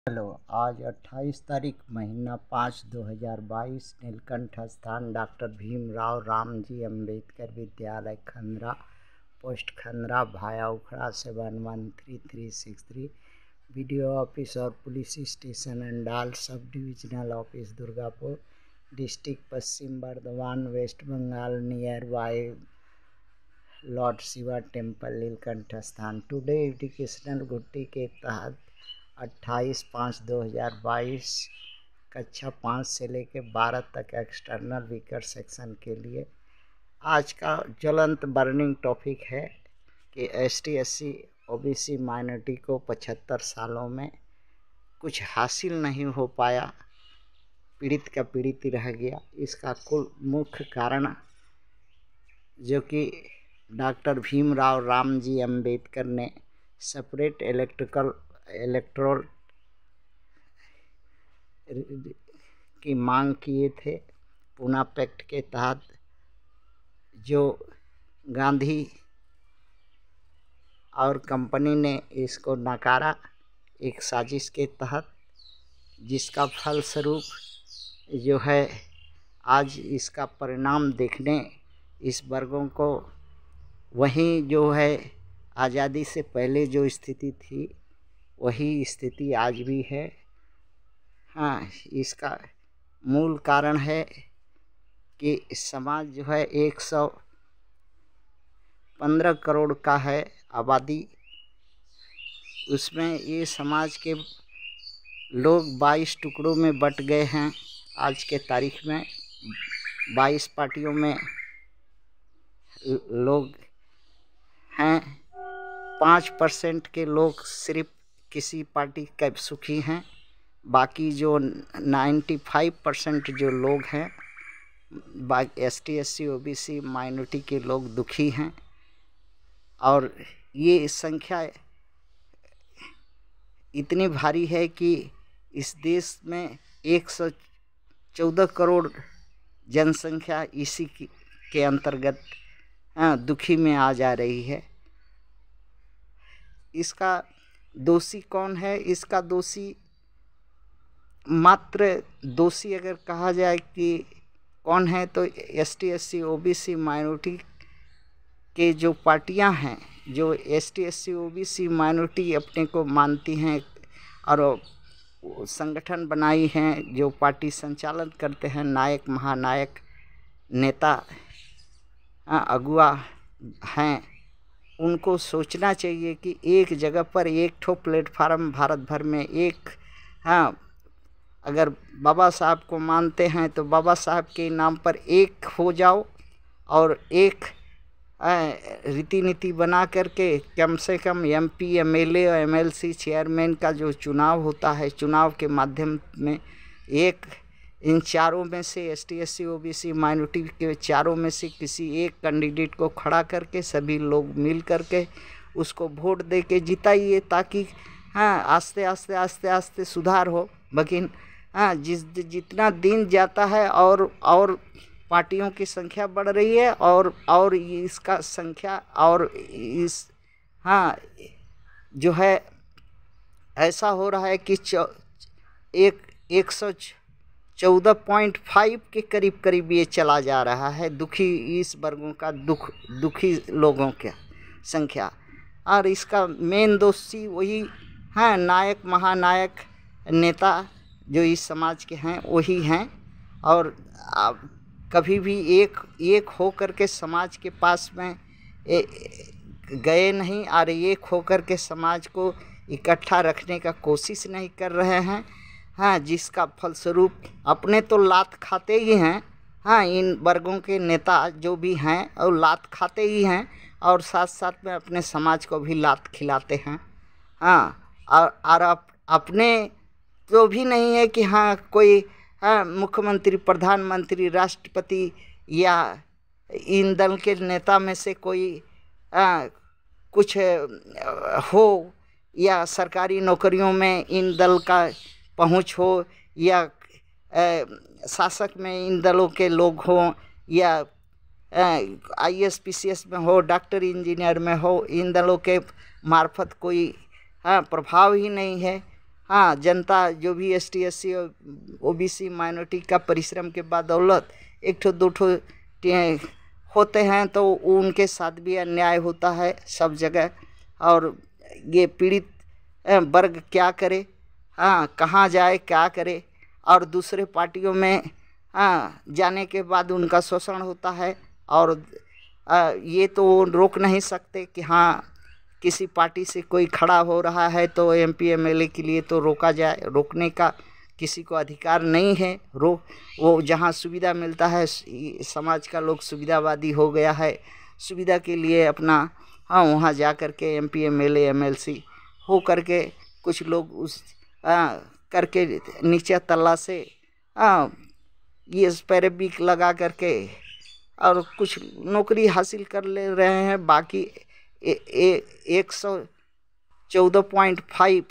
Hello. आज 28 तारीख महीना 5 2022 नीलकंठ स्थान डॉक्टर भीमराव रामजी अम्बेडकर विद्यालय खंदरा पोस्ट खंदरा भाया उखड़ा 711363 वीडियो ऑफिस और police station Andal sub divisional office Durgapur district Paschim Bardhaman West Bengal near by lord Shiva temple Neelkanth स्थान। टुडे एजुकेशनल गुट्टी के तहत 28/5/2022 कक्षा 5 से लेकर 12 तक एक्सटर्नल वीकर सेक्शन के लिए आज का ज्वलंत बर्निंग टॉपिक है कि ST/SC OBC माइनॉरिटी को 75 सालों में कुछ हासिल नहीं हो पाया, पीड़ित का पीड़ित ही रह गया। इसका कुल मुख्य कारण जो कि डॉक्टर भीमराव रामजी अम्बेडकर ने सेपरेट इलेक्टोरल की मांग किए थे। पूना पैक्ट के तहत जो गांधी और कंपनी ने इसको नकारा, एक साजिश के तहत, जिसका फलस्वरूप जो है आज इसका परिणाम देखने इस वर्गों को वहीं जो है आज़ादी से पहले जो स्थिति थी वही स्थिति आज भी है। हाँ, इसका मूल कारण है कि समाज जो है 115 करोड़ का है आबादी, उसमें ये समाज के लोग 22 टुकड़ों में बट गए हैं। आज के तारीख में 22 पार्टियों में लोग हैं। 5% के लोग सिर्फ किसी पार्टी के सुखी हैं, बाकी जो 95% जो लोग हैं ST/SC OBC माइनॉरिटी के लोग दुखी हैं। और ये संख्या इतनी भारी है कि इस देश में 114 करोड़ जनसंख्या इसी के अंतर्गत दुखी में आ जा रही है। इसका दोषी कौन है? इसका दोषी मात्र दोषी अगर कहा जाए कि कौन है तो ST/SC OBC माइनॉरिटी के जो पार्टियां हैं, जो ST/SC OBC माइनॉरिटी अपने को मानती हैं और संगठन बनाई हैं, जो पार्टी संचालन करते हैं, नायक महानायक नेता अगुआ हैं, उनको सोचना चाहिए कि एक जगह पर एक ठो प्लेटफार्म भारत भर में एक अगर बाबा साहब को मानते हैं तो बाबा साहब के नाम पर एक हो जाओ और एक रीति नीति बना करके कम से कम MP MLA और MLC चेयरमैन का जो चुनाव होता है, चुनाव के माध्यम में एक इन चारों में से ST/SC OBC माइनॉरिटी के चारों में से किसी एक कैंडिडेट को खड़ा करके सभी लोग मिल करके उसको वोट दे के जिताइए, ताकि आस्ते आस्ते आस्ते आस्ते सुधार हो। लेकिन जितना दिन जाता है और पार्टियों की संख्या बढ़ रही है और इसका संख्या और इस जो है ऐसा हो रहा है कि 114.5 के करीब ये चला जा रहा है दुखी इस वर्गों का दुखी लोगों की संख्या। और इसका मेन दोषी वही नायक महानायक नेता जो इस समाज के हैं वही हैं। और कभी भी एक हो करके समाज के पास में गए नहीं और एक हो करके समाज को इकट्ठा रखने का कोशिश नहीं कर रहे हैं। जिसका फलस्वरूप अपने तो लात खाते ही हैं, इन वर्गों के नेता जो भी हैं और लात खाते ही हैं और साथ साथ में अपने समाज को भी लात खिलाते हैं। और अपने तो भी नहीं है कि कोई मुख्यमंत्री, प्रधानमंत्री, राष्ट्रपति या इन दल के नेता में से कोई कुछ हो या सरकारी नौकरियों में इन दल का पहुंच हो या शासक में इन दलों के लोग हों या IAS PCS में हो, डॉक्टर इंजीनियर में हो, इन दलों के मार्फत कोई प्रभाव ही नहीं है। हाँ, जनता जो भी ST SC OBC माइनॉरिटी का परिश्रम के बदौलत एक ठो दो ठो होते हैं तो उनके साथ भी अन्याय होता है सब जगह। और ये पीड़ित वर्ग क्या करे, हाँ, कहाँ जाए, क्या करे। और दूसरे पार्टियों में जाने के बाद उनका शोषण होता है। और ये तो रोक नहीं सकते कि हाँ, किसी पार्टी से कोई खड़ा हो रहा है तो MP MLA के लिए तो रोका जाए, रोकने का किसी को अधिकार नहीं है। वो जहाँ सुविधा मिलता है, समाज का लोग सुविधावादी हो गया है, सुविधा के लिए अपना वहाँ जा कर के MP MLA MLC हो करके कुछ लोग उस करके नीचे तल्ला से ये पैरवीक लगा करके और कुछ नौकरी हासिल कर ले रहे हैं। बाकी 114.5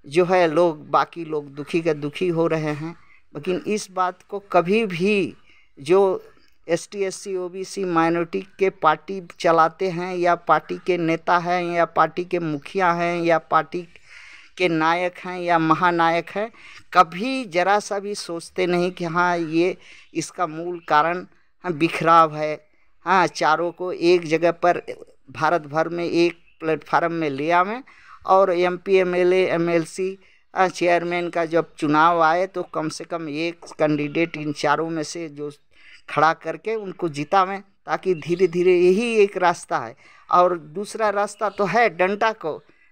जो है लोग, बाकी लोग दुखी के दुखी हो रहे हैं। लेकिन इस बात को कभी भी जो ST SC OBC माइनॉरिटी के पार्टी चलाते हैं या पार्टी के नेता हैं या पार्टी के मुखिया हैं या पार्टी के नायक हैं या महानायक हैं, कभी जरा सा भी सोचते नहीं कि हाँ, ये इसका मूल कारण बिखराव है। हाँ, चारों को एक जगह पर भारत भर में एक प्लेटफार्म में ले आवें और MP MLA MLC चेयरमैन का जब चुनाव आए तो कम से कम एक कैंडिडेट इन चारों में से जो खड़ा करके उनको जितावें, ताकि धीरे धीरे यही एक रास्ता है। और दूसरा रास्ता तो है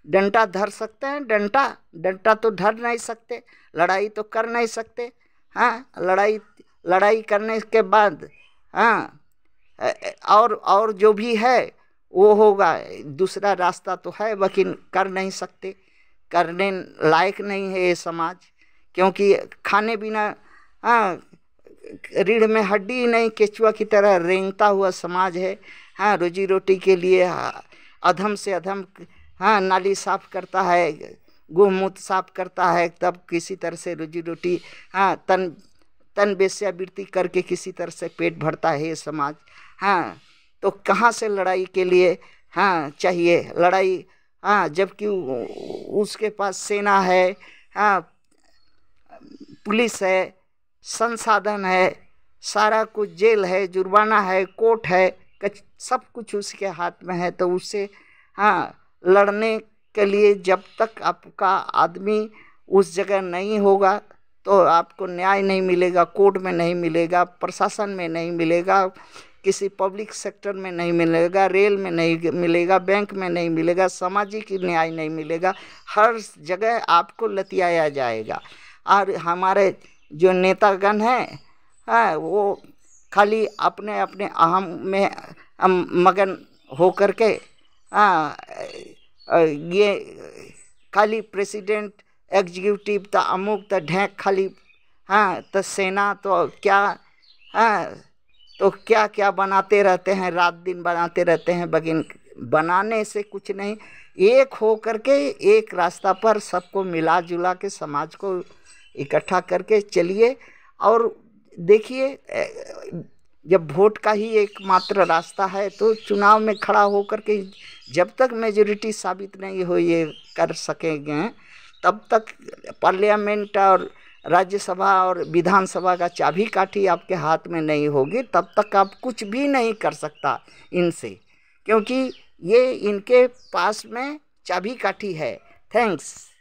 डंडा धर सकते हैं, डंडा तो धर नहीं सकते, लड़ाई तो कर नहीं सकते। हाँ, लड़ाई करने के बाद हाँ, और जो भी है वो होगा। दूसरा रास्ता तो है लेकिन कर नहीं सकते, करने लायक नहीं है ये समाज, क्योंकि खाने बिना रीढ़ में हड्डी ही नहीं, केचुआ की तरह रेंगता हुआ समाज है। हाँ, रोजी रोटी के लिए अधम से अधम नाली साफ करता है, गोमूत्र साफ करता है, तब किसी तरह से रोजी रोटी तन वेश्यावृत्ति करके किसी तरह से पेट भरता है ये समाज। हाँ, तो कहाँ से लड़ाई के लिए चाहिए लड़ाई, जबकि उसके पास सेना है, पुलिस है, संसाधन है, सारा कुछ, जेल है, जुर्माना है, कोर्ट है, सब कुछ उसके हाथ में है। तो उससे लड़ने के लिए जब तक आपका आदमी उस जगह नहीं होगा तो आपको न्याय नहीं मिलेगा, कोर्ट में नहीं मिलेगा, प्रशासन में नहीं मिलेगा, किसी पब्लिक सेक्टर में नहीं मिलेगा, रेल में नहीं मिलेगा, बैंक में नहीं मिलेगा, सामाजिक न्याय नहीं मिलेगा, हर जगह आपको लतियाया जाएगा। और हमारे जो नेतागण हैं वो खाली अपने अपने अहम में मगन हो करके ये खाली प्रेसिडेंट एग्जीक्यूटिव तो अमुक तो ढेंक खाली तो सेना तो क्या क्या बनाते रहते हैं, रात दिन बनाते रहते हैं, लेकिन बनाने से कुछ नहीं। एक हो करके एक रास्ता पर सबको मिला जुला के समाज को इकट्ठा करके चलिए। और देखिए, जब वोट का ही एकमात्र रास्ता है तो चुनाव में खड़ा होकर के जब तक मेजॉरिटी साबित नहीं हो ये कर सकेंगे तब तक पार्लियामेंट और राज्यसभा और विधानसभा का चाबी काठी आपके हाथ में नहीं होगी, तब तक आप कुछ भी नहीं कर सकता इनसे, क्योंकि ये इनके पास में चाबी काठी है। थैंक्स।